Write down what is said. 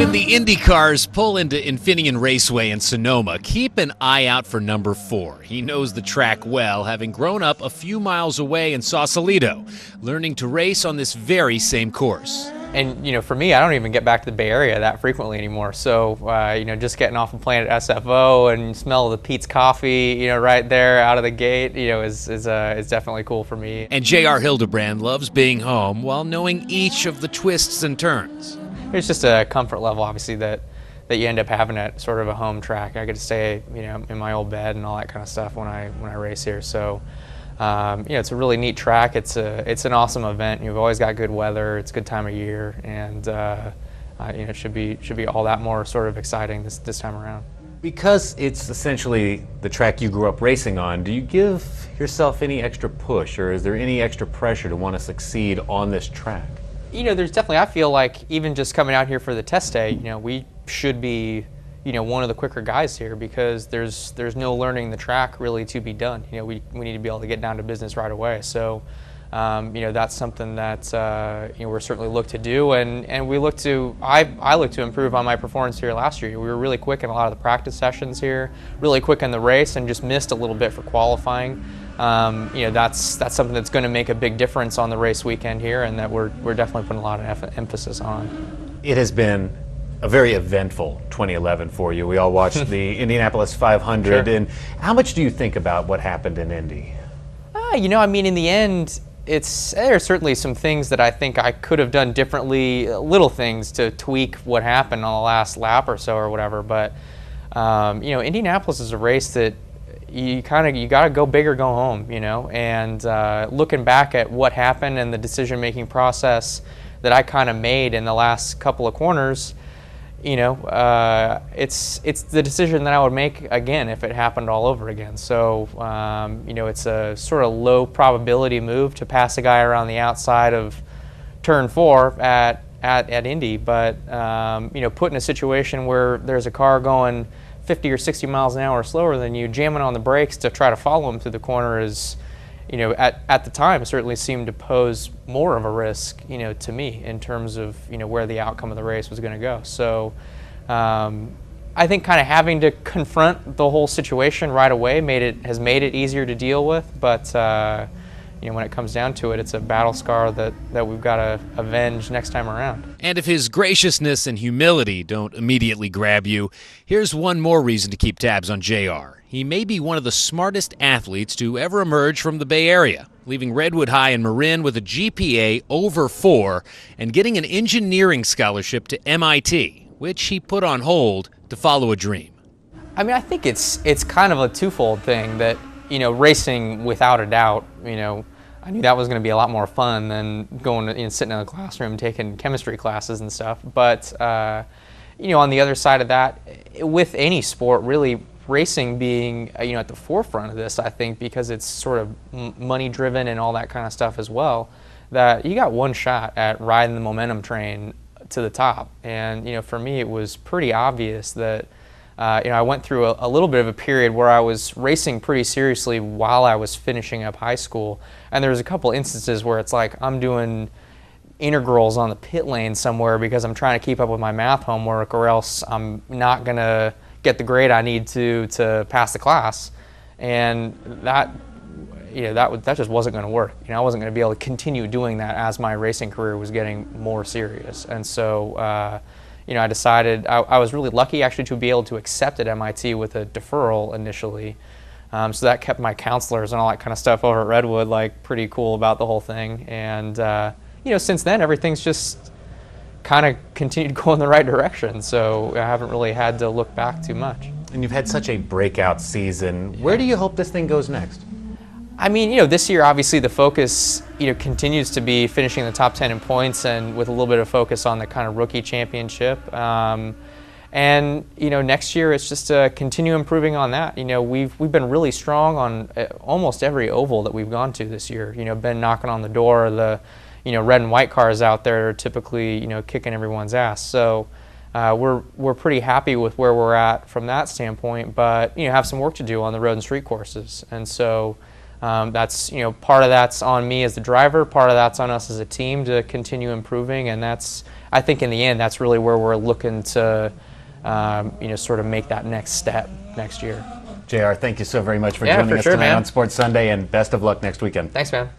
When the Indy Cars pull into Infineon Raceway in Sonoma, keep an eye out for number 4. He knows the track well, having grown up a few miles away in Sausalito, learning to race on this very same course. And, for me, I don't even get back to the Bay Area that frequently anymore. So, just getting off a plane at SFO and smell the Pete's coffee, right there out of the gate, is definitely cool for me. And J.R. Hildebrand loves being home while knowing each of the twists and turns. It's just a comfort level, obviously, that you end up having at sort of a home track. I get to stay, in my old bed and all that kind of stuff when I race here. So, it's a really neat track. It's an awesome event. You've always got good weather. It's a good time of year, and it should be all that more sort of exciting this time around. Because it's essentially the track you grew up racing on, do you give yourself any extra push, or is there any extra pressure to want to succeed on this track? There's definitely, I feel like even just coming out here for the test day, we should be, one of the quicker guys here, because there's no learning the track really to be done. We need to be able to get down to business right away. So, that's something that, we're certainly look to do, and we look to, I look to improve on my performance here last year. We were really quick in a lot of the practice sessions here, really quick in the race, and just missed a little bit for qualifying. That's something that's going to make a big difference on the race weekend here, and that we're definitely putting a lot of emphasis on. It has been a very eventful 2011 for you. We all watched the Indianapolis 500, Sure. and how much do you think about what happened in Indy? In the end, there's certainly some things that I think I could have done differently, little things to tweak what happened on the last lap or so or whatever. But Indianapolis is a race that you got to go big or go home, and looking back at what happened and the decision-making process that I kind of made in the last couple of corners, it's the decision that I would make again if it happened all over again. So, it's a sort of low probability move to pass a guy around the outside of turn 4 at Indy, but, put in a situation where there's a car going 50 or 60 miles an hour slower than you, jamming on the brakes to try to follow him through the corner is, at the time certainly seemed to pose more of a risk, to me in terms of, where the outcome of the race was going to go. So I think kind of having to confront the whole situation right away has made it easier to deal with, but when it comes down to it, it's a battle scar that we've got to avenge next time around. And if his graciousness and humility don't immediately grab you, here's one more reason to keep tabs on JR. He may be one of the smartest athletes to ever emerge from the Bay Area, leaving Redwood High in Marin with a GPA over 4 and getting an engineering scholarship to MIT, which he put on hold to follow a dream. I think it's kind of a twofold thing that, racing without a doubt, I knew that was going to be a lot more fun than going to, sitting in a classroom taking chemistry classes and stuff. But, on the other side of that, with any sport, really, racing being, at the forefront of this, I think, because it's sort of money-driven and all that kind of stuff as well, that you got one shot at riding the momentum train to the top. And, for me, it was pretty obvious that I went through a little bit of a period where I was racing pretty seriously while I was finishing up high school. And there was a couple instances where it's like I'm doing integrals on the pit lane somewhere because I'm trying to keep up with my math homework, or else I'm not going to get the grade I need to pass the class. And that just wasn't going to work. I wasn't going to be able to continue doing that as my racing career was getting more serious. And so I decided I was really lucky actually to be able to accept at MIT with a deferral initially. So that kept my counselors and all that kind of stuff over at Redwood pretty cool about the whole thing. And since then everything's just kind of continued going the right direction. So I haven't really had to look back too much. And you've had such a breakout season. Where do you hope this thing goes next? This year, obviously, the focus, continues to be finishing the top 10 in points, and with a little bit of focus on the kind of rookie championship. Next year, it's just to continue improving on that. We've been really strong on almost every oval that we've gone to this year. Been knocking on the door. The, red and white cars out there are typically, kicking everyone's ass. So we're pretty happy with where we're at from that standpoint, but, have some work to do on the road and street courses. And so That's, part of that's on me as the driver, part of that's on us as a team to continue improving, and that's I think in the end, that's really where we're looking to, sort of make that next step next year. JR, thank you so very much for Yeah, joining for us sure, tonight man. on Sports Sunday, and best of luck next weekend. Thanks, man.